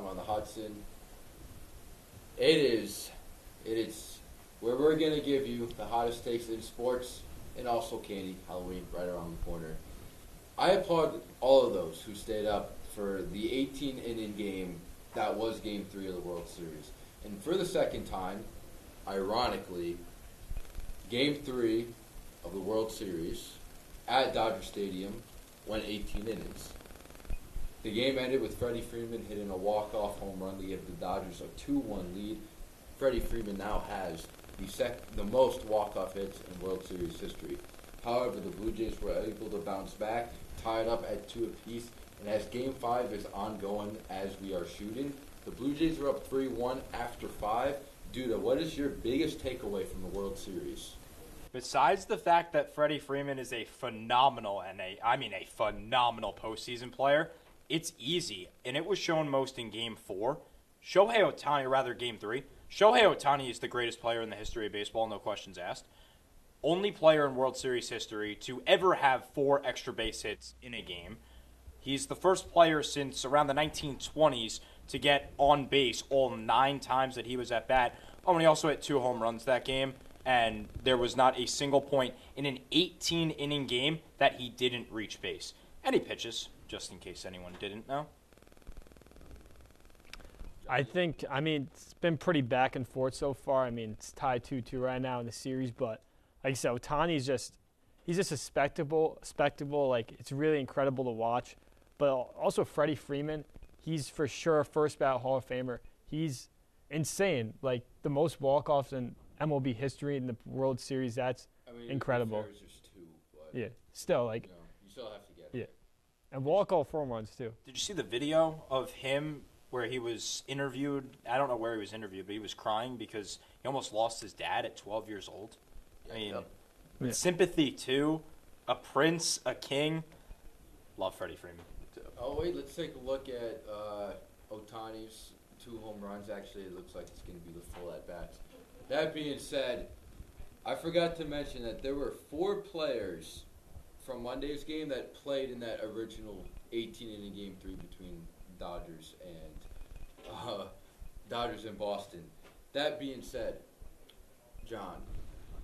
time on the Hudson. It is where we're going to give you the hottest takes in sports and also candy. Halloween right around the corner. I applaud all of those who stayed up for the 18-inning game that was Game 3 of the World Series. And for the second time, ironically, Game 3 of the World Series at Dodger Stadium went 18 innings. The game ended with Freddie Freeman hitting a walk-off home run to give the Dodgers a 2-1 lead. Freddie Freeman now has the most walk-off hits in World Series history. However, the Blue Jays were able to bounce back, tied up at 2 apiece, and as Game 5 is ongoing as we are shooting, the Blue Jays are up 3-1 after 5. Duda, what is your biggest takeaway from the World Series? Besides the fact that Freddie Freeman is a phenomenal phenomenal postseason player, it's easy, and it was shown most in Game 4. Game 3. Shohei Ohtani is the greatest player in the history of baseball, no questions asked. Only player in World Series history to ever have 4 extra base hits in a game. He's the first player since around the 1920s to get on base all 9 times that he was at bat. Oh, and he also hit 2 home runs that game, and there was not a single point in an 18-inning game that he didn't reach base. And he pitches, just in case anyone didn't know. It's been pretty back and forth so far. It's tied 2-2 right now in the series, but like I said, Ohtani's he's just a spectacle. Like, it's really incredible to watch. But also Freddie Freeman, he's for sure a first ballot Hall of Famer. He's insane. Like, the most walk-offs in MLB history in the World Series, that's incredible. There's just 2, but yeah, still, you still have to get it. Yeah. And walk-off home runs, too. Did you see the video of him where he was interviewed? I don't know where he was interviewed, but he was crying because he almost lost his dad at 12 years old. Sympathy, too. A prince, a king. Love Freddie Freeman. Oh, wait, let's take a look at Ohtani's 2 home runs. Actually, it looks like it's going to be the full at-bats. That being said, I forgot to mention that there were 4 players from Monday's game that played in that original 18-inning Game 3 between Dodgers and Boston. That being said, John,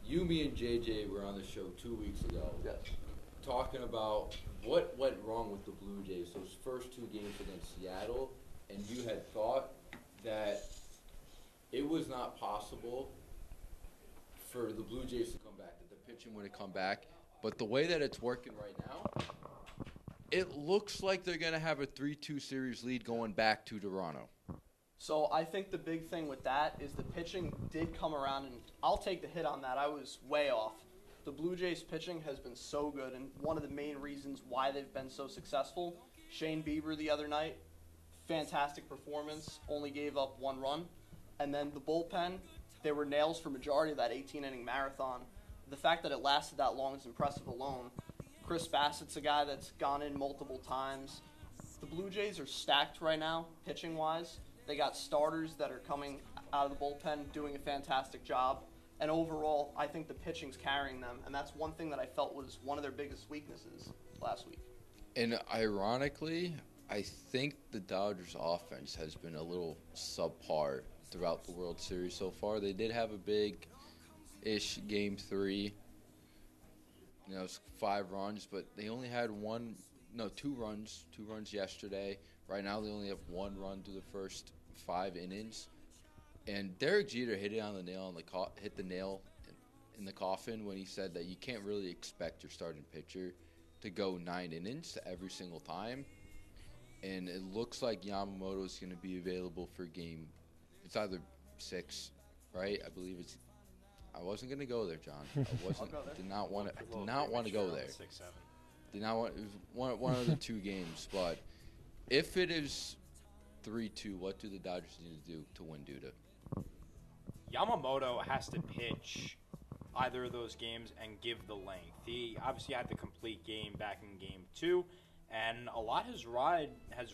you, me, and JJ were on the show 2 weeks ago. Yes. Talking about what went wrong with the Blue Jays those first 2 games against Seattle, and you had thought that it was not possible for the Blue Jays to come back, that the pitching wouldn't come back. But the way that it's working right now, it looks like they're going to have a 3-2 series lead going back to Toronto. So I think the big thing with that is the pitching did come around, and I'll take the hit on that. I was way off. The Blue Jays pitching has been so good, and one of the main reasons why they've been so successful, Shane Bieber the other night, fantastic performance, only gave up 1 run. And then the bullpen, they were nails for majority of that 18-inning marathon. The fact that it lasted that long is impressive alone. Chris Bassett's a guy that's gone in multiple times. The Blue Jays are stacked right now, pitching-wise. They got starters that are coming out of the bullpen, doing a fantastic job. And overall, I think the pitching's carrying them, and that's one thing that I felt was one of their biggest weaknesses last week. And ironically, I think the Dodgers' offense has been a little subpar throughout the World Series so far. They did have a big-ish Game 3. It's 5 runs, but they only had 2 runs. 2 runs yesterday. Right now, they only have 1 run through the first 5 innings. And Derek Jeter hit the nail in the coffin when he said that you can't really expect your starting pitcher to go 9 innings every single time. And it looks like Yamamoto is going to be available for it's either 6, right? I believe it's. I wasn't going to go there, John. I wasn't. Did not want to go there. 6-7. Did not want. It was one of the 2 games, but if it is 3-2, what do the Dodgers need to do to win, Duda? Yamamoto has to pitch either of those games and give the length. He obviously had the complete game back in Game 2, and a lot has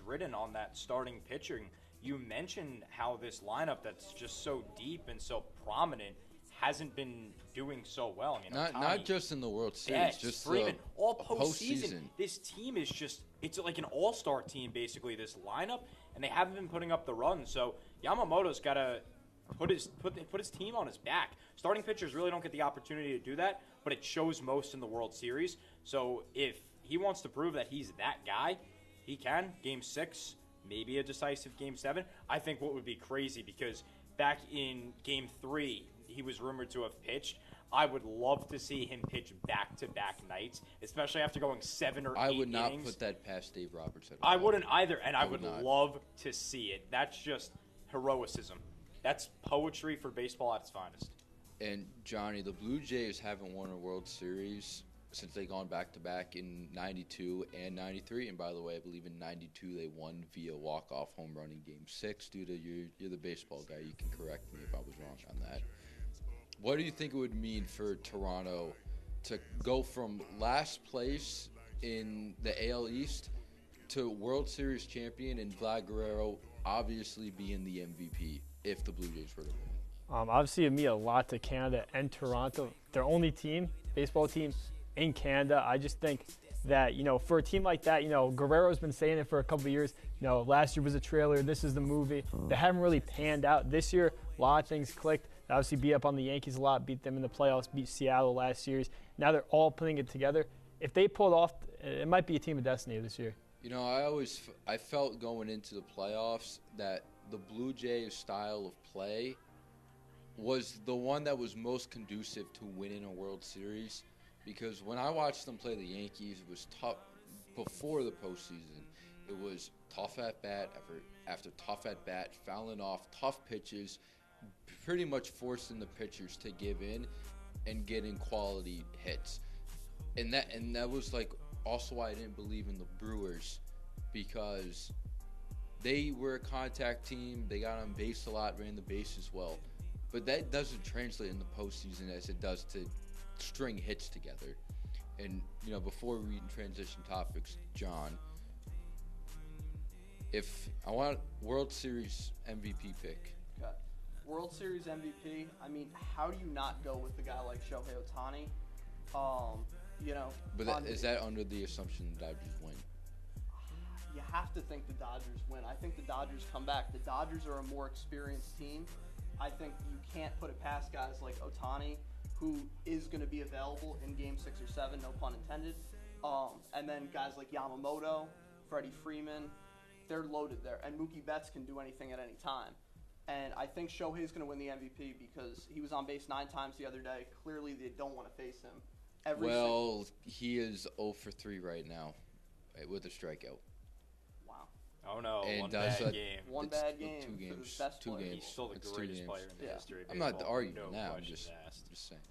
ridden on that starting pitching. You mentioned how this lineup that's just so deep and so prominent hasn't been doing so well. Not just in the World Series, just Freeman, all postseason. This team is it's like an all-star team, basically, this lineup. and they haven't been putting up the runs. So Yamamoto's got to put his team on his back. Starting pitchers really don't get the opportunity to do that, but it shows most in the World Series. So if he wants to prove that he's that guy, he can. Game 6, maybe a decisive Game 7. I think what would be crazy, because back in Game 3, he was rumored to have pitched. I would love to see him pitch back-to-back nights, especially after going 7 or 8 innings. I would not put that past Dave Roberts at all. I wouldn't either, and I would not. love to see it. That's just heroicism. That's poetry for baseball at its finest. And, Johnny, the Blue Jays haven't won a World Series since they've gone back-to-back in 92 and 93. And, by the way, I believe in 92 they won via walk-off home run in Game 6. Duda, you're the baseball guy. You can correct me if I was wrong on that. What do you think it would mean for Toronto to go from last place in the AL East to World Series champion and Vlad Guerrero obviously being the MVP if the Blue Jays were to win? Obviously, it would mean a lot to Canada and Toronto. Their only team, baseball team in Canada. I just think that, for a team like that, Guerrero's been saying it for a couple of years. Last year was a trailer. This is the movie. They haven't really panned out. This year, a lot of things clicked. They obviously beat up on the Yankees a lot, beat them in the playoffs, beat Seattle last series. Now they're all putting it together. If they pull it off, it might be a team of destiny this year. I felt going into the playoffs that the Blue Jays' style of play was the one that was most conducive to winning a World Series, because when I watched them play the Yankees, it was tough before the postseason. It was tough at bat after tough at bat, fouling off tough pitches, pretty much forcing the pitchers to give in and getting quality hits. And that was like also why I didn't believe in the Brewers, because they were a contact team. They got on base a lot, ran the bases well. But that doesn't translate in the postseason as it does to string hits together. And, before we transition topics, John, if I want World Series MVP pick. Okay. World Series MVP, how do you not go with a guy like Shohei Ohtani? But is that under the assumption the Dodgers win? You have to think the Dodgers win. I think the Dodgers come back. The Dodgers are a more experienced team. I think you can't put it past guys like Ohtani, who is going to be available in Game 6 or 7, no pun intended. And then guys like Yamamoto, Freddie Freeman, they're loaded there. And Mookie Betts can do anything at any time. And I think Shohei's going to win the MVP because he was on base 9 times the other day. Clearly, they don't want to face him. He is 0 for 3 right now with a strikeout. Wow. Oh, no. And one bad game. One bad game. 2 games. For the best player. He's still the greatest player in the history of I'm baseball. not arguing no now. I'm questions just asked. saying.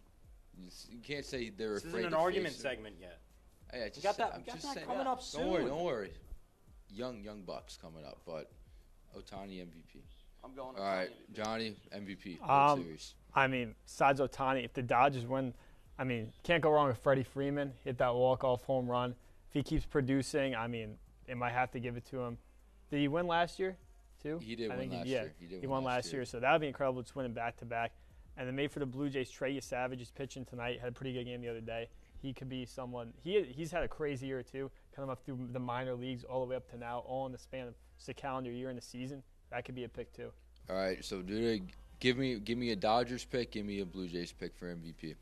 You can't say they're This afraid isn't to an argument face it. segment yet. Hey, We got that coming up soon. Don't worry. Young Bucks coming up, but Ohtani MVP. I'm going All right, MVP. Johnny MVP. World Series. Besides Ohtani, if the Dodgers win, can't go wrong with Freddie Freeman. Hit that walk-off home run. If he keeps producing, they might have to give it to him. Did he win last year, too? He did win last year. He won last year, so that would be incredible, just winning back-to-back. And then maybe for the Blue Jays, Trey Savage is pitching tonight. Had a pretty good game the other day. He could be someone. He's had a crazy year, too, coming up through the minor leagues all the way up to now, all in the span of just a calendar year in the season. That could be a pick, too. All right, so Duda, give me a Dodgers pick, give me a Blue Jays pick for MVP.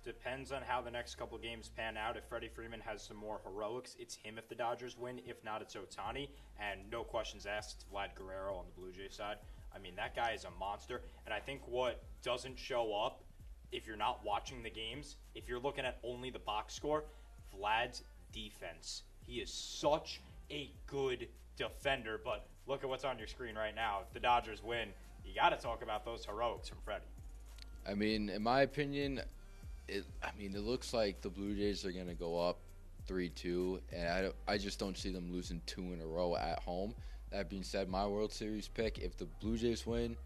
Depends on how the next couple games pan out. If Freddie Freeman has some more heroics, it's him if the Dodgers win. If not, it's Ohtani. And no questions asked, it's Vlad Guerrero on the Blue Jays side. That guy is a monster. And I think what doesn't show up, if you're not watching the games, if you're looking at only the box score, Vlad's defense. He is such a good defender. But look at what's on your screen right now. If the Dodgers win, you got to talk about those heroics from Freddie. In my opinion, it looks like the Blue Jays are going to go up 3-2, and I just don't see them losing 2 in a row at home. That being said, my World Series pick, if the Blue Jays win,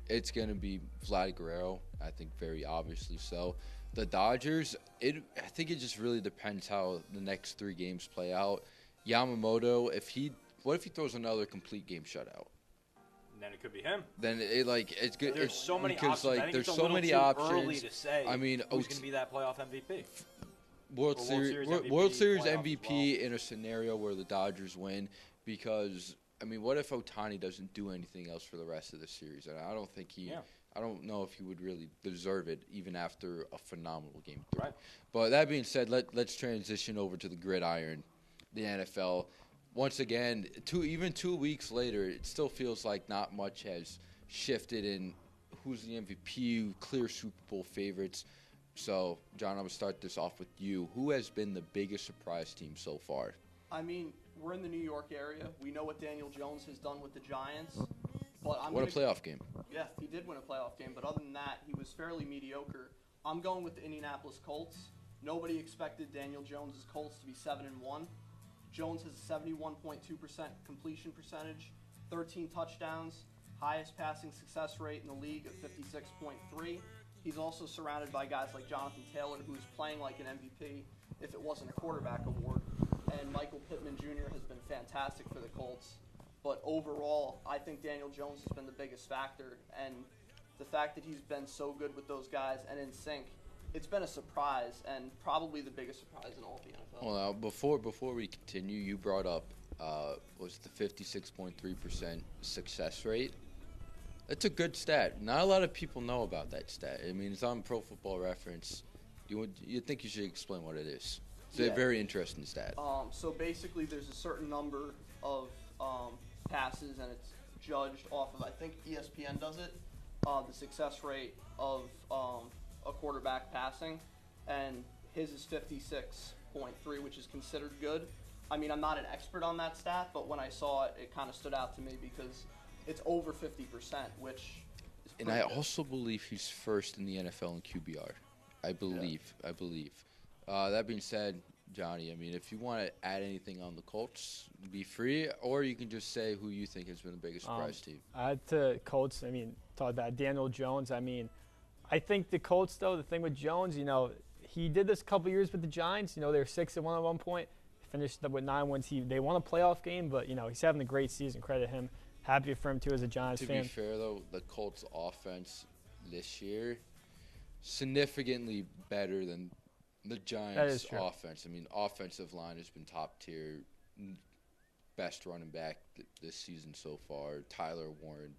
it's going to be Vlad Guerrero, I think very obviously so. The Dodgers, I think it just really depends how the next 3 games play out. Yamamoto, what if he throws another complete game shutout? And then it could be him. Then it's good. There's so many because options. I think there's it's a so little many too options. early to say who's who's going to be that playoff MVP. World Series Series MVP, World Series playoffs as MVP in a scenario where the Dodgers win, because I mean, what if Ohtani doesn't do anything else for the rest of the series? And I don't think I don't know if he would really deserve it even after a phenomenal Game 3. Right. But that being said, let's transition over to the gridiron, the NFL. Once again, even 2 weeks later, it still feels like not much has shifted in who's the MVP, clear Super Bowl favorites. So, John, I'm going to start this off with you. Who has been the biggest surprise team so far? I mean, we're in the New York area. We know what Daniel Jones has done with the Giants. But What a playoff game. Yeah, he did win a playoff game. But other than that, he was fairly mediocre. I'm going with the Indianapolis Colts. Nobody expected Daniel Jones' Colts to be 7-1. Jones has a 71.2% completion percentage, 13 touchdowns, highest passing success rate in the league at 56.3. He's also surrounded by guys like Jonathan Taylor, who's playing like an MVP if it wasn't a quarterback award. And Michael Pittman Jr. has been fantastic for the Colts. But overall, I think Daniel Jones has been the biggest factor. And the fact that he's been so good with those guys and in sync, it's been a surprise and probably the biggest surprise in all of the NFL. Well, now, before we continue, you brought up was the 56.3% success rate. That's a good stat. Not a lot of people know about that stat. I mean, it's on Pro Football Reference. You think you should explain what it is? It's a very interesting stat. So basically, there's a certain number of passes, and it's judged off of, I think ESPN does it, the success rate of a quarterback passing, and his is 56.3, which is considered good. I mean, I'm not an expert on that stat, but when I saw it, it kind of stood out to me because it's over 50%, which is And I good. also believe he's first in the NFL in QBR. I believe. That being said, Johnny, I mean, if you want to add anything on the Colts, be free, or you can just say who you think has been the biggest surprise team. To Colts, I mean, talk about Daniel Jones. I mean, I think the Colts, though, the thing with Jones, he did this a couple years with the Giants. They were 6-1 at one point. Finished up with 9 wins. They won a playoff game, but, he's having a great season. Credit him. Happy for him, too, as a Giants fan. To be fair, though, the Colts' offense this year significantly better than the Giants' offense. I mean, offensive line has been top tier, best running back this season so far. Tyler Warren,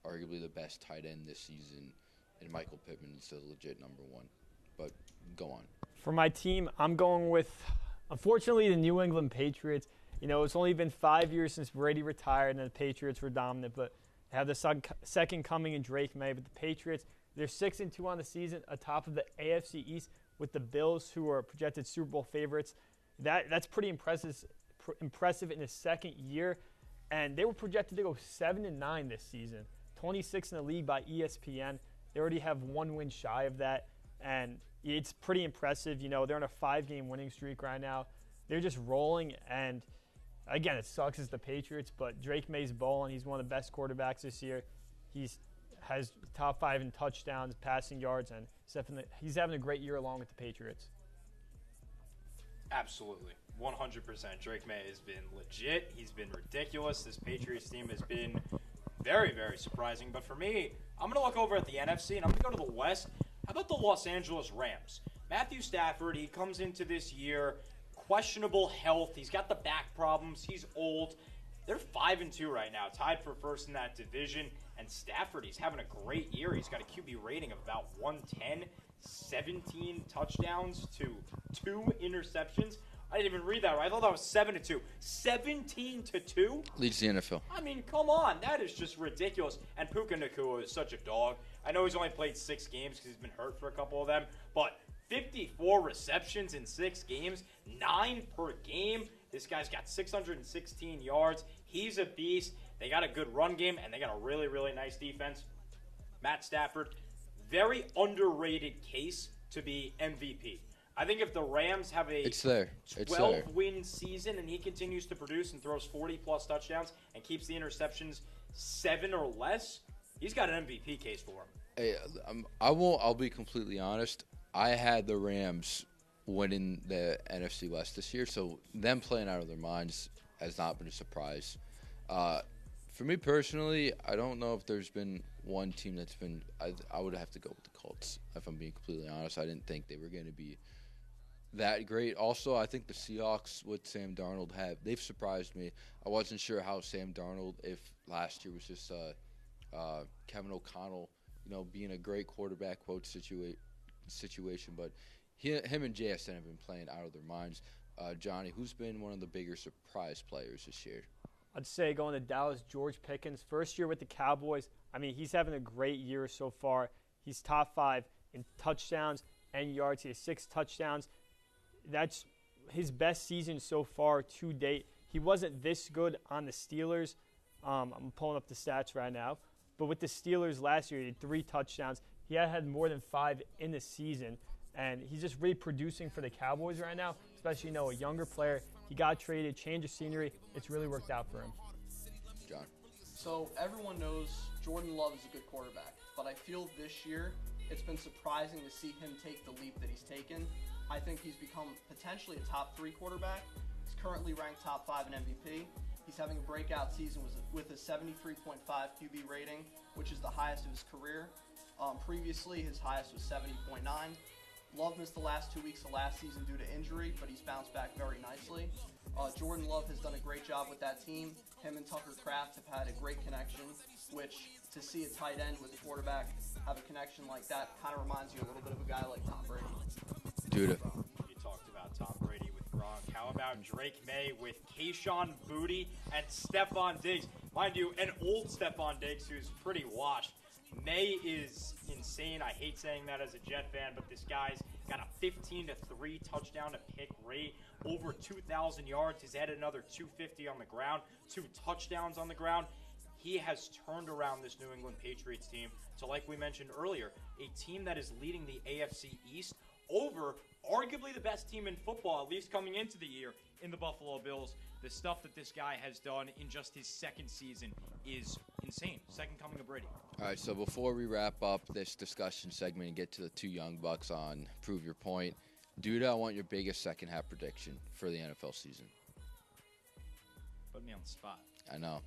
arguably the best tight end this season, and Michael Pittman is the legit number one. But go on. For my team, I'm going with, unfortunately, the New England Patriots. It's only been 5 years since Brady retired and the Patriots were dominant, but they have the second coming in Drake May. But the Patriots, they're 6-2 on the season, atop of the AFC East with the Bills, who are projected Super Bowl favorites. That's pretty impressive in his second year. And they were projected to go 7-9 this season, 26 in the league by ESPN. They already have 1 win shy of that, and it's pretty impressive. They're on a 5-game winning streak right now. They're just rolling, and again, it sucks as the Patriots, but Drake May's balling. He's one of the best quarterbacks this year. Has top 5 in touchdowns, passing yards, and he's having a great year along with the Patriots. Absolutely. 100%. Drake May has been legit. He's been ridiculous. This Patriots team has been very, very surprising. But for me, I'm going to look over at the NFC, and I'm going to go to the West. How about the Los Angeles Rams? Matthew Stafford, he comes into this year, questionable health. He's got the back problems. He's old. They're 5-2 right now, tied for first in that division. And Stafford, he's having a great year. He's got a QB rating of about 110, 17 touchdowns to 2 interceptions. I didn't even read that right. I thought that was 7-2. 17-2? Leads the NFL. I mean, come on. That is just ridiculous. And Puka Nacua is such a dog. I know he's only played 6 games because he's been hurt for a couple of them. But 54 receptions in 6 games, 9 per game. This guy's got 616 yards. He's a beast. They got a good run game, and they got a really, really nice defense. Matt Stafford, very underrated case to be MVP. I think if the Rams have a 12-win season and he continues to produce and throws 40-plus touchdowns and keeps the interceptions 7 or less, he's got an MVP case for him. Hey, I'll be completely honest. I had the Rams winning the NFC West this year, so them playing out of their minds has not been a surprise. For me personally, I don't know if there's been one team that's been – I would have to go with the Colts, if I'm being completely honest. I didn't think they were going to be that great. Also, I think the Seahawks with Sam Darnold they've surprised me. I wasn't sure how Sam Darnold, if last year was just Kevin O'Connell, being a great quarterback quote situation, but him and JSN have been playing out of their minds. Jonny, who's been one of the bigger surprise players this year? I'd say going to Dallas, George Pickens. First year with the Cowboys. I mean, he's having a great year so far. He's top 5 in touchdowns and yards. He has 6 touchdowns. That's his best season so far to date. He wasn't this good on the Steelers. I'm pulling up the stats right now. But with the Steelers last year, he had 3 touchdowns. He had more than 5 in the season. And he's just really producing for the Cowboys right now, especially, a younger player. He got traded, change of scenery. It's really worked out for him. John. So everyone knows Jordan Love is a good quarterback, but I feel this year it's been surprising to see him take the leap that he's taken. I think he's become potentially a top 3 quarterback. He's currently ranked top 5 in MVP. He's having a breakout season with a 73.5 QB rating, which is the highest of his career. Previously, his highest was 70.9. Love missed the last 2 weeks of last season due to injury, but he's bounced back very nicely. Jordan Love has done a great job with that team. Him and Tucker Kraft have had a great connection, which to see a tight end with a quarterback have a connection like that kind of reminds you a little bit of a guy like Tom Brady. Duda. You talked about Tom Brady with Gronk. How about Drake May with Kayshon Boutte and Stephon Diggs? Mind you, an old Stephon Diggs who's pretty washed. May is insane. I hate saying that as a Jet fan, but this guy's got a 15-3 touchdown to pick rate, over 2,000 yards. He's had another 250 on the ground, 2 touchdowns on the ground. He has turned around this New England Patriots team to, like we mentioned earlier, a team that is leading the AFC East over arguably the best team in football, at least coming into the year, in the Buffalo Bills. The stuff that this guy has done in just his second season is insane. Second coming of Brady. All right, so before we wrap up this discussion segment and get to the 2 young bucks on Prove Your Point, Duda, I want your biggest second half prediction for the NFL season. Put me on the spot. I know.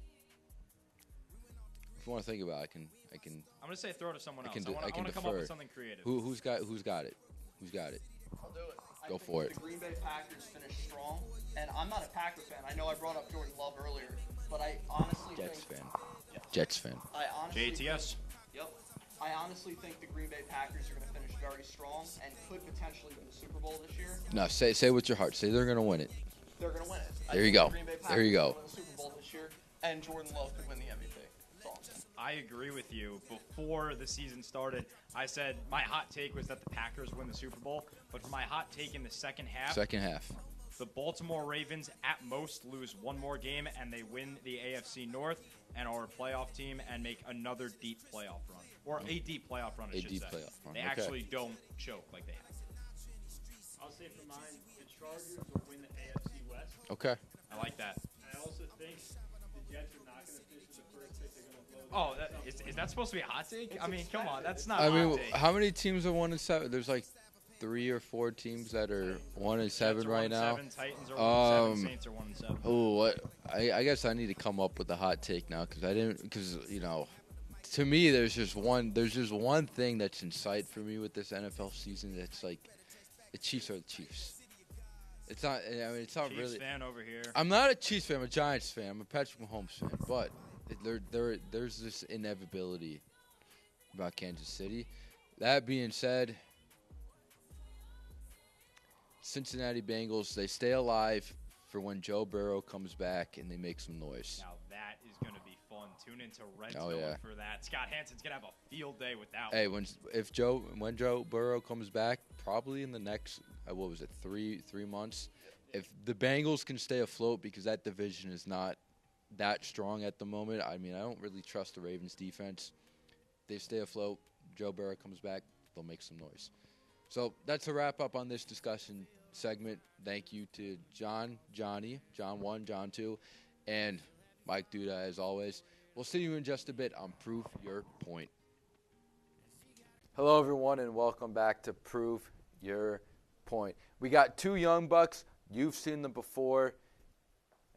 If you want to think about it, I can. I'm going to say throw to someone else. I want to come up with something creative. Who's got it? Who's got it? I'll do it. Go for it. The Green Bay Packers finish strong, and I'm not a Packer fan. I know I brought up Jordan Love earlier, but I honestly think Jets fan. I honestly JTS. I honestly think the Green Bay Packers are going to finish very strong and could potentially win the Super Bowl this year. No, say with your heart. Say they're going to win it. They're going to win it. There you go. The Green Bay Packers There you go. Win the Super Bowl this year, and Jordan Love could win the MVP. That's all I'm saying. I agree with you. Before the season started, I said my hot take was that the Packers win the Super Bowl. But for my hot take in the second half, the Baltimore Ravens at most lose 1 more game and they win the AFC North and are a playoff team and make another deep playoff run. Or a deep playoff run, I should say. They actually don't choke like they have. I'll say for mine, the Chargers will win the AFC West. Okay. I like that. I also think the Jets are not going to finish with the first pick. They're going to blow the Is that supposed to be a hot take? I mean, come on. That's not I a mean, hot take. how many teams are 1-7? There's like 3 or 4 teams that are 1-7 right now. Titans are 1-7. Saints are 1-7. Oh, what? I guess I need to come up with a hot take now because to me there's just one thing that's in sight for me with this NFL season. That's like the Chiefs are the Chiefs. It's not. I mean, it's not Chiefs really. fan over here. I'm not a Chiefs fan. I'm a Giants fan. I'm a Patrick Mahomes fan. But there's this inevitability about Kansas City. That being said, Cincinnati Bengals, they stay alive for when Joe Burrow comes back and they make some noise. Now that is going to be fun. Tune into Red Zone for that. Scott Hansen's going to have a field day with that Hey, one. when Joe Burrow comes back, probably in the next, 3 months, if the Bengals can stay afloat because that division is not that strong at the moment. I mean, I don't really trust the Ravens defense. If they stay afloat, Joe Burrow comes back, they'll make some noise. So that's a wrap up on this discussion segment. Thank you to John, Jonny, John 1, John 2, and Mike Duda as always. We'll see you in just a bit on Prove Your Point. Hello, everyone, and welcome back to Prove Your Point. We got 2 young bucks. You've seen them before.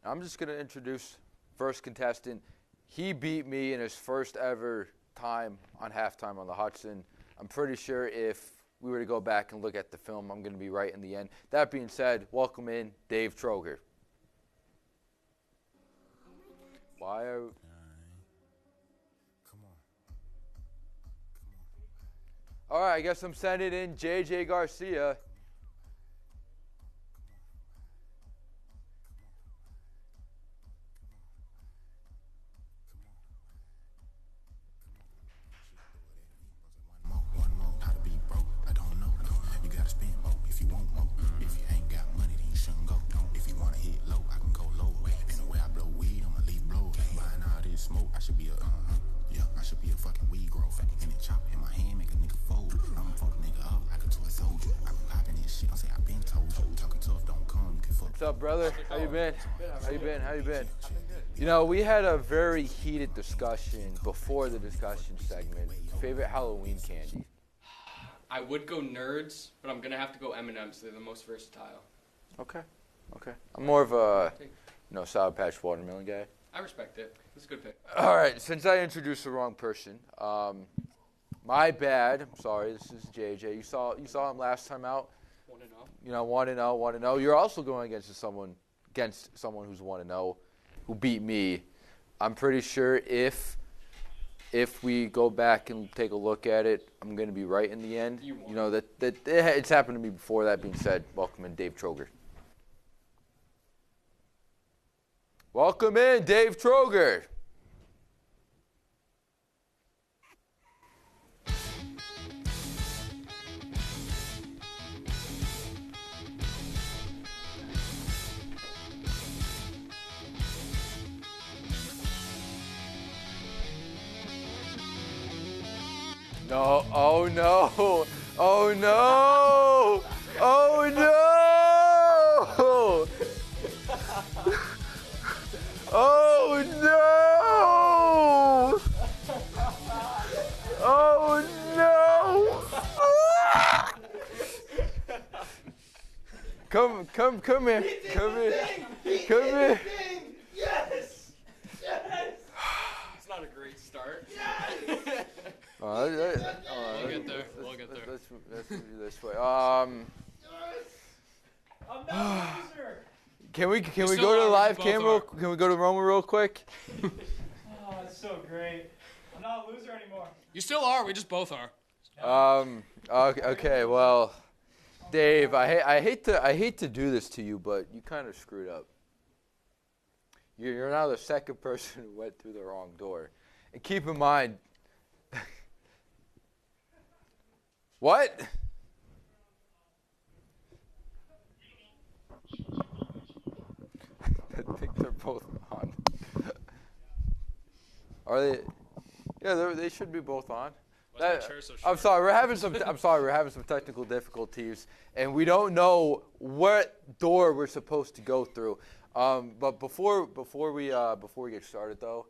I'm just going to introduce first contestant. He beat me in his first ever time on halftime on the Hudson. I'm pretty sure if we were to go back and look at the film, I'm going to be right in the end. That being said, welcome in Dave Troger. Why are... All right, I guess I'm sending in J.J. Garcia. What's up, brother? How you been? How you been? You know, we had a very heated discussion before the discussion segment. Favorite Halloween candy? I would go Nerds, but I'm gonna have to go M&M's. They're the most versatile. Okay. I'm more of a, Sour Patch Watermelon guy. I respect it. It's a good pick. All right, since I introduced the wrong person, my bad. I'm sorry. This is JJ. You saw him last time out. 1-0. 1-0. You're also going against someone who's 1-0, who beat me. I'm pretty sure if we go back and take a look at it, I'm going to be right in the end. You won. You know that it's happened to me before. That being said, welcome in Dave Troger. Welcome in Dave Troger. No, oh no, oh no, oh no, oh no, oh no. Come here, come here. Yes! It's not a great start. We'll get there. Let's do this way. I'm not a loser. Can we still go to the are, live we both camera? are. Can we go to Roma real quick? Oh, it's so great. I'm not a loser anymore. You still are. We just both are. Okay. Well, Dave, I hate to do this to you, but you kind of screwed up. You're now the second person who went through the wrong door, and keep in mind. What? I think they're both on. Are they? Yeah, they should be both on. I'm sorry, we're having some technical difficulties, and we don't know what door we're supposed to go through. But before we get started though,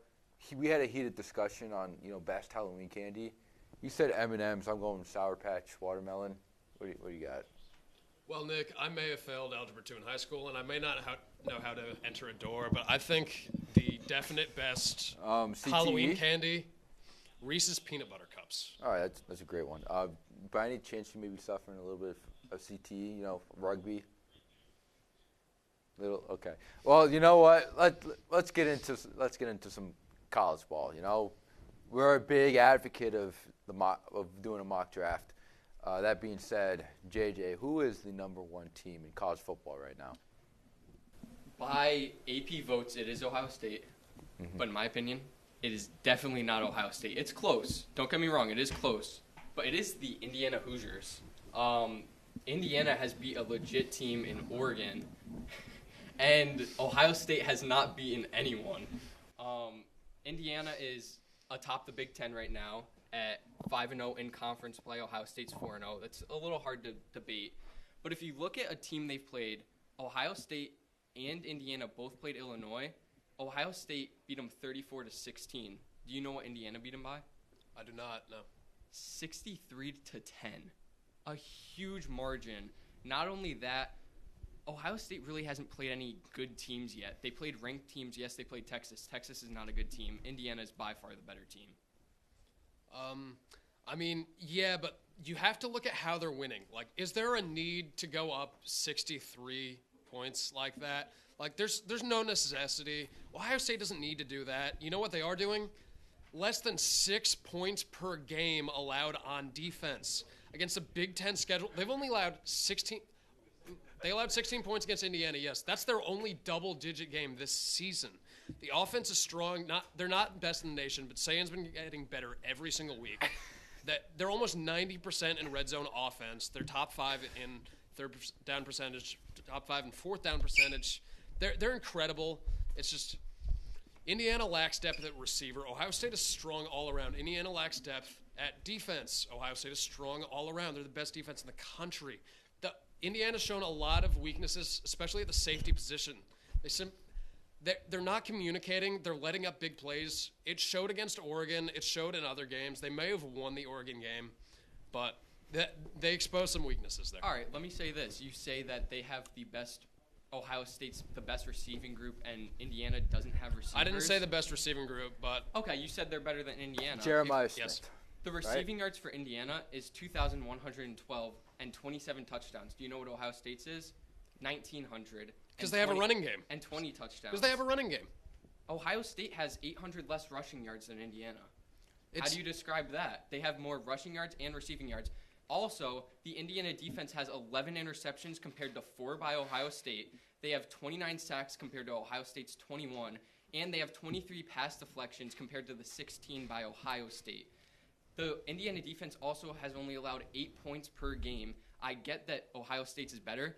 we had a heated discussion on best Halloween candy. You said M&M's. I'm going Sour Patch Watermelon. What do you got? Well, Nick, I may have failed Algebra 2 in high school, and I may not know how to enter a door, but I think the definite best Halloween candy, Reese's Peanut Butter Cups. All right, that's a great one. By any chance, you may be suffering a little bit of CTE, rugby? Okay. Well, you know what? Let's get into some college ball. We're a big advocate of doing a mock draft. That being said, JJ, who is the number one team in college football right now? By AP votes, it is Ohio State. Mm-hmm. But in my opinion, it is definitely not Ohio State. It's close. Don't get me wrong. It is close. But it is the Indiana Hoosiers. Indiana has beat a legit team in Oregon. And Ohio State has not beaten anyone. Indiana is atop the Big Ten right now at 5-0 in conference play. Ohio State's 4-0. That's a little hard to debate. But if you look at a team they've played, Ohio State and Indiana both played Illinois. Ohio State beat them 34-16. Do you know what Indiana beat them by? I do not, no. 63-10. A huge margin. Not only that, Ohio State really hasn't played any good teams yet. They played ranked teams. Yes, they played Texas. Texas is not a good team. Indiana is by far the better team. I mean, yeah, but you have to look at how they're winning. Like, is there a need to go up 63 points like that? Like, there's no necessity. Ohio State doesn't need to do that. You know what they are doing? Less than 6 points per game allowed on defense against a Big Ten schedule. They've only allowed 16. They allowed 16 points against Indiana. Yes, that's their only double-digit game this season. The offense is strong. They're not best in the nation, but Saban's been getting better every single week. They're almost 90% in red zone offense. They're top 5 in third down percentage, top 5 in fourth down percentage. They're incredible. It's just Indiana lacks depth at receiver. Ohio State is strong all around. Indiana lacks depth at defense. Ohio State is strong all around. They're the best defense in the country. Indiana's shown a lot of weaknesses, especially at the safety position. They're not communicating. They're letting up big plays. It showed against Oregon. It showed in other games. They may have won the Oregon game, but they exposed some weaknesses there. All right, let me say this. You say that they have the best – Ohio State's the best receiving group, and Indiana doesn't have receivers. I didn't say the best receiving group, but – Okay, you said they're better than Indiana. Jeremiah Smith. Yes. The receiving yards for Indiana is 2,112 and 27 touchdowns. Do you know what Ohio State's is? 1,900. Because they have a running game. And 20 touchdowns. Because they have a running game. Ohio State has 800 less rushing yards than Indiana. How do you describe that? They have more rushing yards and receiving yards. Also, the Indiana defense has 11 interceptions compared to 4 by Ohio State. They have 29 sacks compared to Ohio State's 21. And they have 23 pass deflections compared to the 16 by Ohio State. The Indiana defense also has only allowed 8 points per game. I get that Ohio State's is better,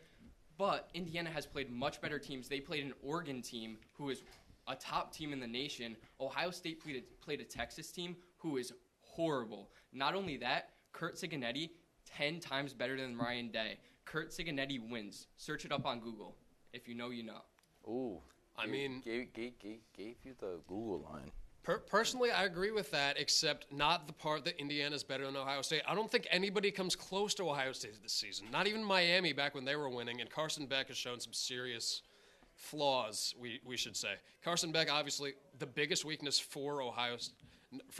but Indiana has played much better teams. They played an Oregon team who is a top team in the nation. Ohio State played a Texas team who is horrible. Not only that, Kurt Ciganetti, 10 times better than Ryan Day. Kurt Ciganetti wins. Search it up on Google. If you know, you know. Ooh. Gave you the Google line. Personally, I agree with that, except not the part that Indiana's better than Ohio State. I don't think anybody comes close to Ohio State this season. Not even Miami back when they were winning, and Carson Beck has shown some serious flaws, we should say. Carson Beck, obviously, the biggest weakness for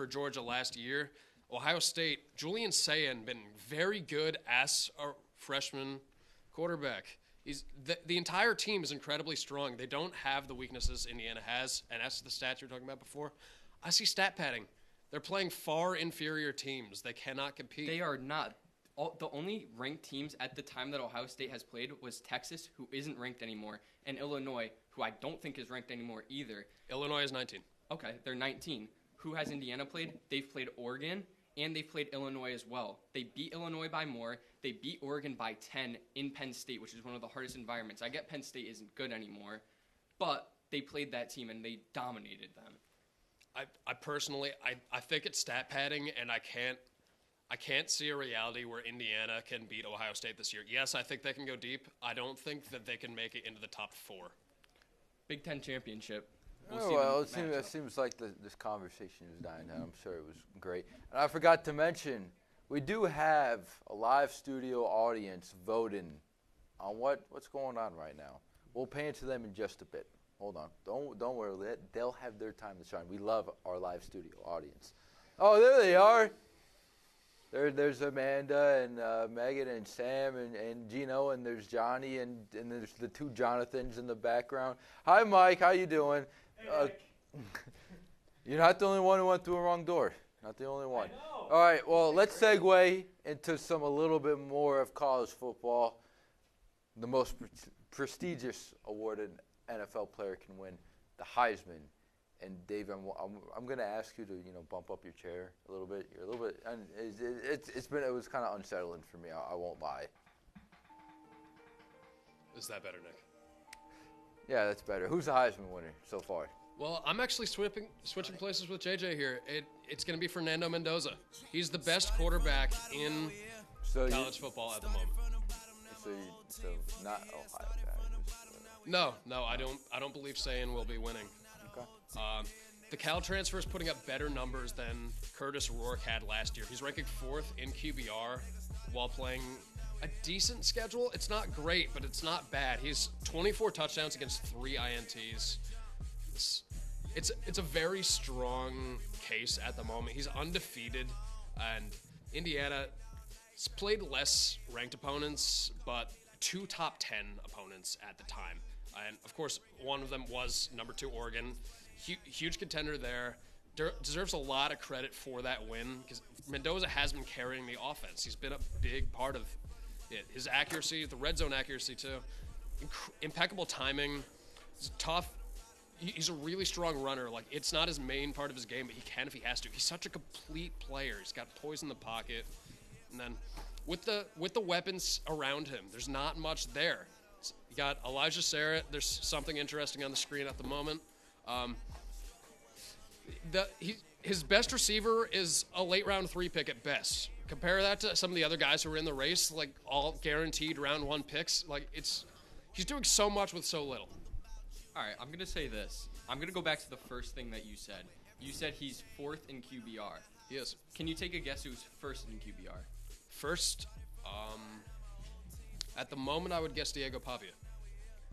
Georgia last year. Ohio State, Julian Sayin, been very good as a freshman quarterback. The entire team is incredibly strong. They don't have the weaknesses Indiana has, and as to the stats you were talking about before, I see stat padding. They're playing far inferior teams. They cannot compete. They are not. The only ranked teams at the time that Ohio State has played was Texas, who isn't ranked anymore, and Illinois, who I don't think is ranked anymore either. Illinois is 19. Okay, they're 19. Who has Indiana played? They've played Oregon, and they've played Illinois as well. They beat Illinois by more. They beat Oregon by 10 in Penn State, which is one of the hardest environments. I get Penn State isn't good anymore, but they played that team, and they dominated them. I personally think it's stat padding, and I can't see a reality where Indiana can beat Ohio State this year. Yes, I think they can go deep. I don't think that they can make it into the top 4. Big Ten championship. It seems like this conversation is dying down. I'm sure it was great. And I forgot to mention, we do have a live studio audience voting on what's going on right now. We'll pay into them in just a bit. Hold on. Don't worry. They'll have their time to shine. We love our live studio audience. Oh, there they are. There's Amanda and Megan and Sam and Gino, and there's Jonny and there's the 2 Jonathans in the background. Hi, Mike. How you doing? Hey, you're not the only one who went through a wrong door. Not the only one. I know. All right. Well, let's segue into a little bit more of college football. The most prestigious award an NFL player can win, the Heisman. And Dave, I'm going to ask you to bump up your chair a little bit. You're a little bit. And it was kind of unsettling for me. I won't lie. Is that better, Nick? Yeah, that's better. Who's the Heisman winner so far? Well, I'm actually switching places with JJ here. It's going to be Fernando Mendoza. He's the best quarterback in college football at the moment. So not Ohio. No, I don't believe Sayin will be winning. Okay. The Cal transfer is putting up better numbers than Curtis Rourke had last year. He's ranking 4th in QBR while playing a decent schedule. It's not great, but it's not bad. He's 24 touchdowns against 3 INTs. It's a very strong case at the moment. He's undefeated, and Indiana, He's played less ranked opponents, but 2 top 10 opponents at the time. And, of course, one of them was number 2 Oregon. Huge contender there. Deserves a lot of credit for that win because Mendoza has been carrying the offense. He's been a big part of it. His accuracy, the red zone accuracy too, impeccable timing. He's tough. He's a really strong runner. Like, it's not his main part of his game, but he can if he has to. He's such a complete player. He's got poise in the pocket. And then with the weapons around him, there's not much there. You got Elijah Sarrett. There's something interesting on the screen at the moment. His best receiver is a late round 3 pick at best. Compare that to some of the other guys who were in the race, like all guaranteed round 1 picks. Like, he's doing so much with so little. All right, I'm going to say this. I'm going to go back to the first thing that you said. You said he's 4th in QBR. Yes. Can you take a guess who's 1st in QBR? First, at the moment, I would guess Diego Pavia.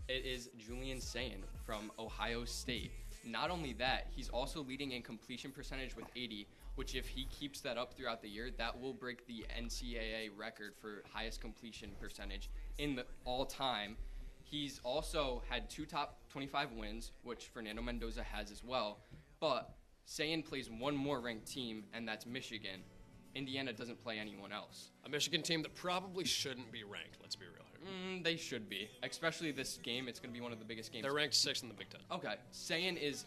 It is Julian Sayin from Ohio State. Not only that, he's also leading in completion percentage with 80, which if he keeps that up throughout the year, that will break the NCAA record for highest completion percentage in the all-time. He's also had 2 top 25 wins, which Fernando Mendoza has as well. But Sayin plays one more ranked team, and that's Michigan. Indiana doesn't play anyone else. A Michigan team that probably shouldn't be ranked, let's be real here. They should be. Especially this game. It's going to be one of the biggest games. They're ranked 6th in the Big Ten. Okay. Sayin is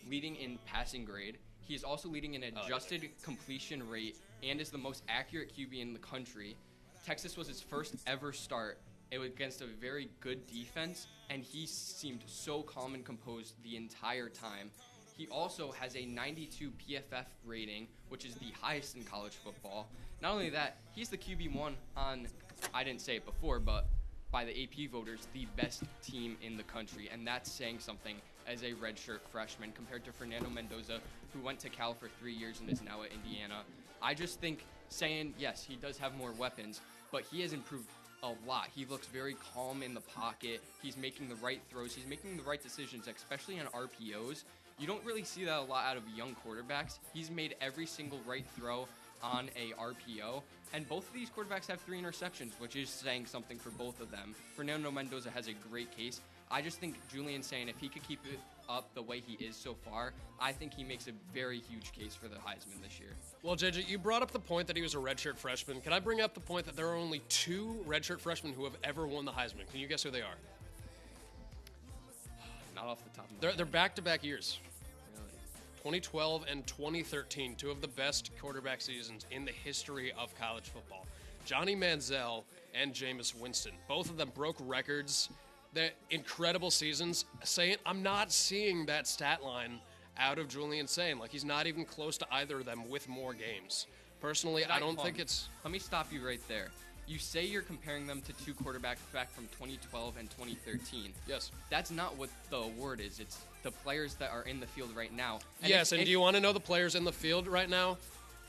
leading in passing grade. He is also leading in adjusted completion rate and is the most accurate QB in the country. Texas was his first ever start. It was against a very good defense, and he seemed so calm and composed the entire time. He also has a 92 PFF rating, which is the highest in college football. Not only that, he's the QB1 on, I didn't say it before, but by the AP voters, the best team in the country, and that's saying something as a redshirt freshman compared to Fernando Mendoza, who went to Cal for 3 years and is now at Indiana. I just think saying, yes, he does have more weapons, but he has improved a lot. He looks very calm in the pocket. He's making the right throws. He's making the right decisions, especially on RPOs. You don't really see that a lot out of young quarterbacks. He's made every single right throw on a RPO, and both of these quarterbacks have 3 interceptions, which is saying something for both of them. Fernando Mendoza has a great case. I just think Julian Sayin, if he could keep it up the way he is so far, I think he makes a very huge case for the Heisman this year. Well, JJ, you brought up the point that he was a redshirt freshman. Can I bring up the point that there are only 2 redshirt freshmen who have ever won the Heisman? Can you guess who they are? Not off the top of my head. They're back-to-back years. Really? 2012 and 2013, 2 of the best quarterback seasons in the history of college football. Johnny Manziel and Jameis Winston. Both of them broke records. They're incredible seasons. I'm not seeing that stat line out of Julian Sayin. Like, he's not even close to either of them with more games. Personally, I don't think it's... Let me stop you right there. You say you're comparing them to 2 quarterbacks back from 2012 and 2013. Yes. That's not what the award is. It's the players that are in the field right now. And yes, and do you want to know the players in the field right now?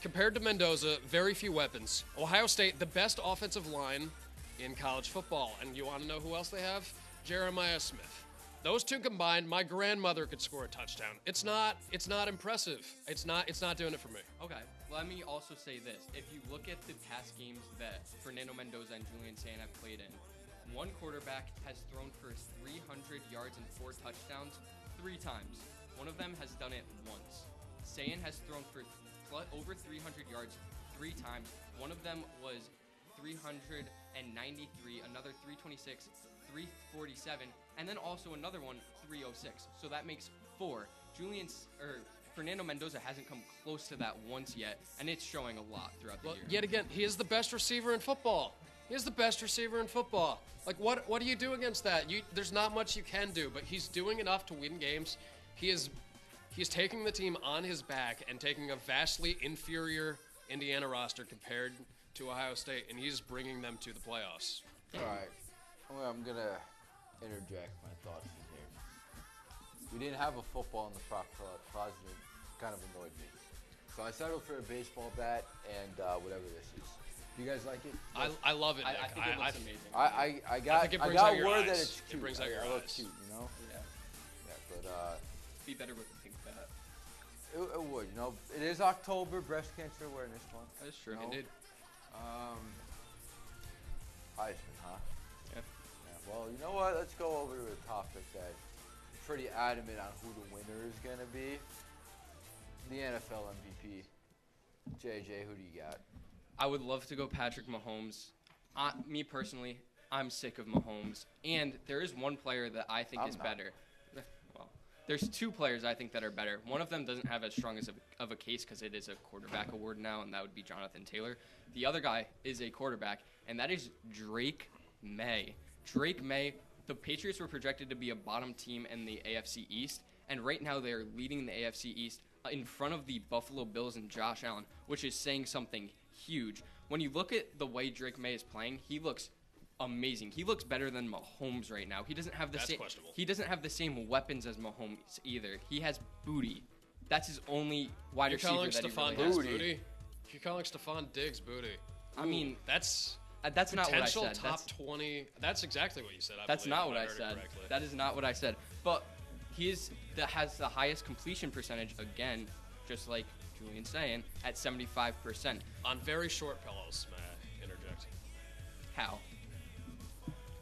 Compared to Mendoza, very few weapons. Ohio State, the best offensive line in college football. And you want to know who else they have? Jeremiah Smith. Those 2 combined, my grandmother could score a touchdown. It's not impressive. It's not doing it for me. Okay. Let me also say this. If you look at the past games that Fernando Mendoza and Julian Sayin have played in, one quarterback has thrown for 300 yards and 4 touchdowns 3 times. One of them has done it once. Sayin has thrown for over 300 yards 3 times. One of them was 393, another 326, 347, and then also another one, 306. So that makes 4. Fernando Mendoza hasn't come close to that once yet, and it's showing a lot throughout the year. Yet again, he is the best receiver in football. He is the best receiver in football. Like, what do you do against that? There's not much you can do, but he's doing enough to win games. He's taking the team on his back and taking a vastly inferior Indiana roster compared to Ohio State, and he's bringing them to the playoffs. All right. Well, I'm going to interject my thoughts in here. We didn't have a football in the closet. It kind of annoyed me. So I settled for a baseball bat and whatever this is. Do you guys like it? I love it, Nick. I think it looks amazing. I got word that it's cute. It brings out your I look eyes. cute, you know? Yeah. Yeah, but Be better with the pink bat. it would, you know. It is October, Breast Cancer Awareness Month. That is true. You know? Indeed. Heisman, huh? Yeah. Well, you know what? Let's go over to a topic that's pretty adamant on who the winner is going to be. The NFL MVP. JJ, who do you got? I would love to go Patrick Mahomes. Me personally, I'm sick of Mahomes. And there is one player that I think is better. Well, there's two players I think that are better. One of them doesn't have as strong of a case because it is a quarterback award now, and that would be Jonathan Taylor. The other guy is a quarterback, and that is Drake May. Drake May, the Patriots were projected to be a bottom team in the AFC East, and right now they are leading the AFC East in front of the Buffalo Bills and Josh Allen, which is saying something huge. When you look at the way Drake May is playing, he looks amazing. He looks better than Mahomes right now. He doesn't have the same. He doesn't have the same weapons as Mahomes either. He has booty. That's his only wide receiver that he really has. Booty? You're calling Stephon Diggs booty. I mean, that's not what I potential said. top 20. That's exactly what you said. That's not what I said. That is not what I said. But that has the highest completion percentage again, just like Julian's saying, at 75%. On very short pillows, may I interject? How?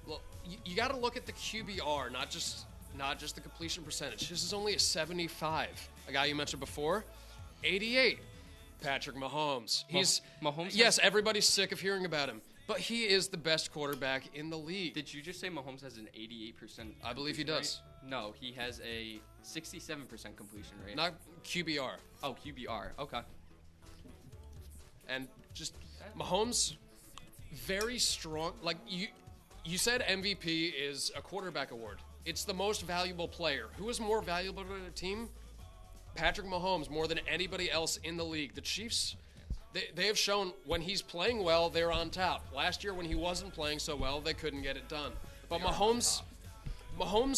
Well, you got to look at the QBR, not just the completion percentage. This is only a 75. A guy you mentioned before, 88. Patrick Mahomes. Mahomes. Yes, everybody's sick of hearing about him, but he is the best quarterback in the league. Did you just say Mahomes has an 88%? I believe he does. Rate? No, he has a 67% completion rate. Not QBR. Oh, QBR. Okay. And just Mahomes, very strong. Like you said, MVP is a quarterback award. It's the most valuable player. Who is more valuable to the team? Patrick Mahomes, more than anybody else in the league. The Chiefs, they have shown when he's playing well, they're on top. Last year when he wasn't playing so well, they couldn't get it done. But Mahomes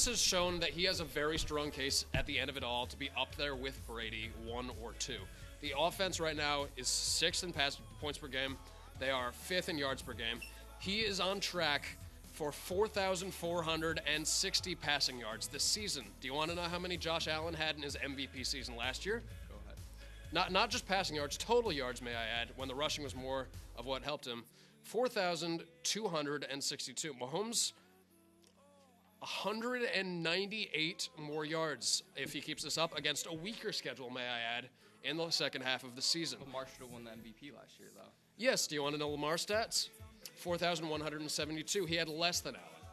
has shown that he has a very strong case at the end of it all to be up there with Brady, 1 or 2. The offense right now is 6th in points per game. They are 5th in yards per game. He is on track for 4,460 passing yards this season. Do you want to know how many Josh Allen had in his MVP season last year? Go ahead. Not just passing yards, total yards, may I add, when the rushing was more of what helped him. 4,262. Mahomes, 198 more yards if he keeps this up against a weaker schedule, may I add, in the second half of the season. Lamar should have won the MVP last year, though. Yes. Do you want to know Lamar's stats? 4,172. He had less than Allen.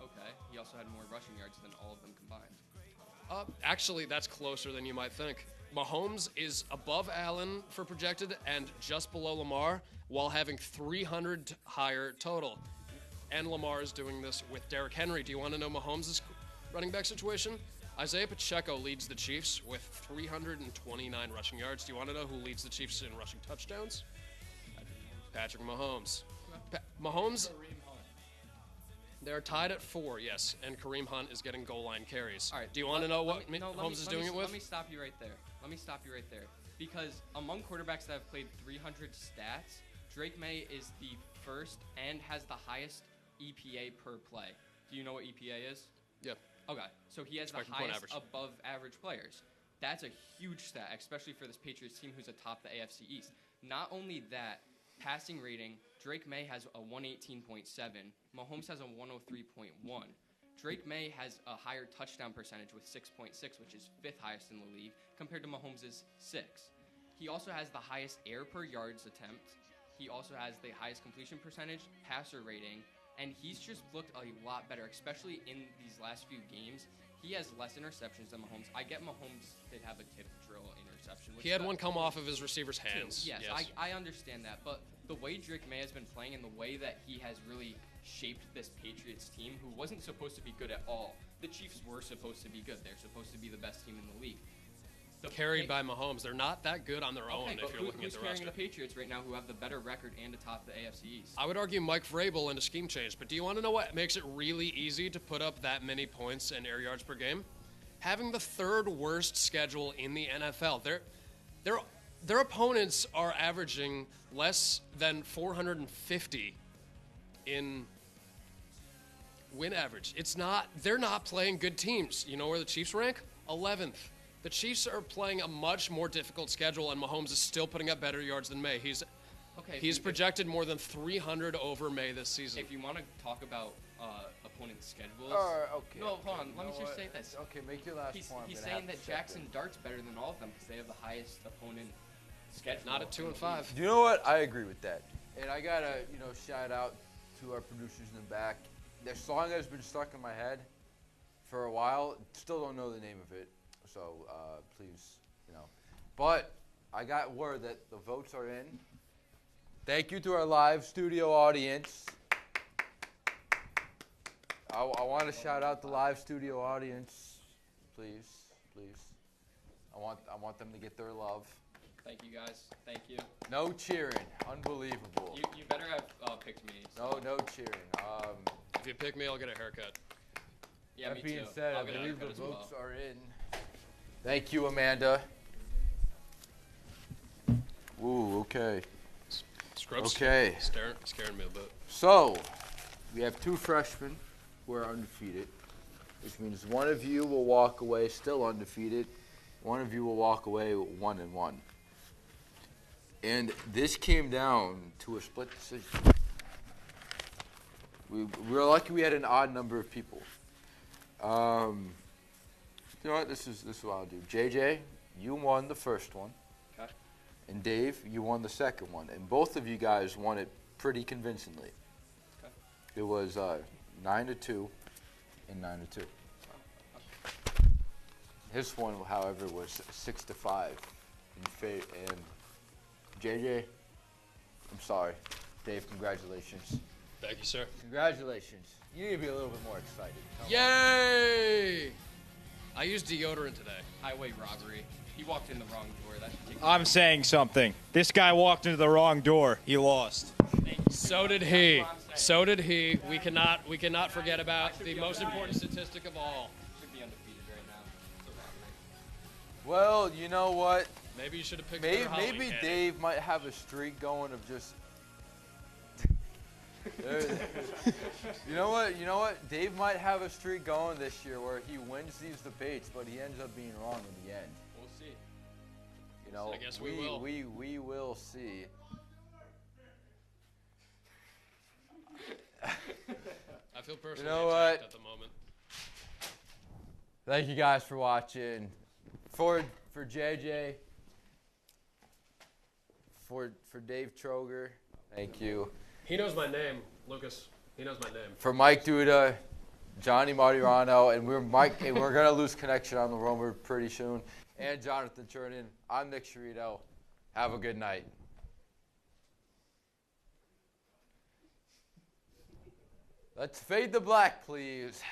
Okay. He also had more rushing yards than all of them combined. Actually, that's closer than you might think. Mahomes is above Allen for projected and just below Lamar while having 300 higher total. And Lamar is doing this with Derrick Henry. Do you want to know Mahomes' running back situation? Isaiah Pacheco leads the Chiefs with 329 rushing yards. Do you want to know who leads the Chiefs in rushing touchdowns? Patrick Mahomes. Mahomes, they're tied at 4, yes, and Kareem Hunt is getting goal line carries. All right. Do you want to know what Mahomes is doing it with? Let me stop you right there. Because among quarterbacks that have played 300 stats, Drake May is the first and has the highest EPA per play. Do you know what EPA is? Yeah. Okay, so he has the highest above average players. That's a huge stat, especially for this Patriots team who's atop the AFC East. Not only that, passing rating, Drake May has a 118.7. Mahomes has a 103.1. Drake May has a higher touchdown percentage with 6.6, which is 5th highest in the league, compared to Mahomes' 6. He also has the highest air per yards attempt. He also has the highest completion percentage, passer rating, and he's just looked a lot better, especially in these last few games. He has less interceptions than Mahomes. I get Mahomes did have a tip drill interception. He had one come off of his receiver's hands. Yes. I understand that. But the way Drake May has been playing and the way that he has really shaped this Patriots team, who wasn't supposed to be good at all. The Chiefs were supposed to be good. They're supposed to be the best team in the league. Carried by Mahomes. They're not that good on their own if you're looking at the roster. Who's carrying the Patriots right now who have the better record and atop the AFC East? I would argue Mike Vrabel and a scheme change. But do you want to know what makes it really easy to put up that many points and air yards per game? Having the 3rd worst schedule in the NFL. Their opponents are averaging less than 450 in win average. They're not playing good teams. You know where the Chiefs rank? 11th. The Chiefs are playing a much more difficult schedule, and Mahomes is still putting up better yards than May. He's Okay. He's projected more than 300 over May this season. If you want to talk about opponent schedules. Okay. No, hold on. Let me just say this. Okay, make your last He's point. saying that Jackson Dart's better than all of them because they have the highest opponent schedule. Not at 2 and 5. You know what? I agree with that. And I gotta, shout out to our producers in the back. Their song has been stuck in my head for a while. Still don't know the name of it. So please, But I got word that the votes are in. Thank you to our live studio audience. I want to shout out the live studio audience, please. I want them to get their love. Thank you, guys. Thank you. No cheering, unbelievable. You better have picked me. So. No cheering. If you pick me, I'll get a haircut. Yeah, that me being too. said, I I'll get a believe the haircut as votes well. are in. Thank you, Amanda. Ooh, okay. Scrubs. Okay. Scaring me a bit. So, we have 2 freshmen who are undefeated, which means one of you will walk away still undefeated. One of you will walk away 1-1. And this came down to a split decision. We were lucky we had an odd number of people. You know what? This is what I'll do. JJ, you won the first one. Okay. And Dave, you won the second one. And both of you guys won it pretty convincingly. Okay. It was 9-2 and 9-2. This one, however, was 6-5 in favor. And JJ, I'm sorry. Dave, congratulations. Thank you, sir. Congratulations. You need to be a little bit more excited. Yay! I used deodorant today. Highway robbery. He walked in the wrong door. That should take I'm saying something. This guy walked into the wrong door. He lost. Thank you. So did he. So did he. We cannot forget about the most important statistic of all. Should be undefeated right now. It's a robbery. Well, you know what? Maybe you should have picked Maybe, better Halloween maybe candy. Dave might have a streak going of just. You know what? Dave might have a streak going this year where he wins these debates, but he ends up being wrong in the end. We'll see. I guess we will. We will see. I feel personally know attacked what? at the moment. Thank you guys for watching. For JJ, for Dave Troger, thank you. He knows my name, Lucas. He knows my name. For Mike Duda, Johnny Martirano, and we're gonna lose connection on the roamer pretty soon. And Jonathan Chernin. I'm Nick Chiarito. Have a good night. Let's fade the black, please.